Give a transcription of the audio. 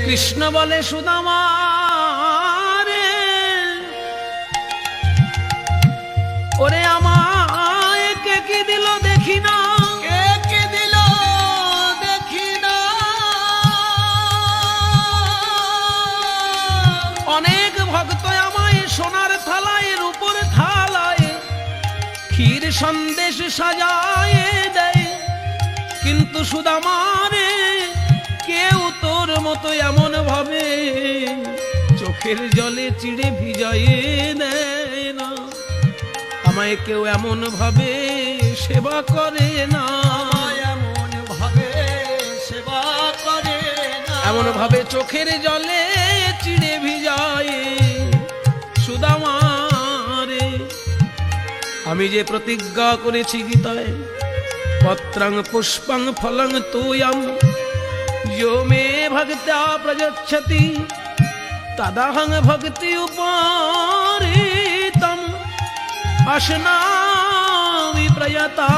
কৃষ্ণ বলে সুদামা রে, ওরে আমায় কে কি দিল দেখি না, কে কি দিল দেখি না। অনেক ভক্ত আমায় সোনার থালায় রূপোর থালায় ক্ষীর সন্দেশ সাজায় দেয়, কিন্তু সুদামা রে কেউ তোর মতো এমন ভাবে চোখের জলে চিড়ে ভিজাইয়ে দেয় না। আমায় কেউ এমন ভাবে সেবা করে না, এমন ভাবে সেবা করে না। এমন ভাবে চোখের জলে চিড়ে ভিজায় সুদামা রে। আমি যে প্রতিজ্ঞা করেছি গীতায়, পত্রং পুষ্পং ফলং তোয়ম यो मे भक्त्या प्रयच्छति तदहं भक्ति उपारितम् अश्नामि प्रयता।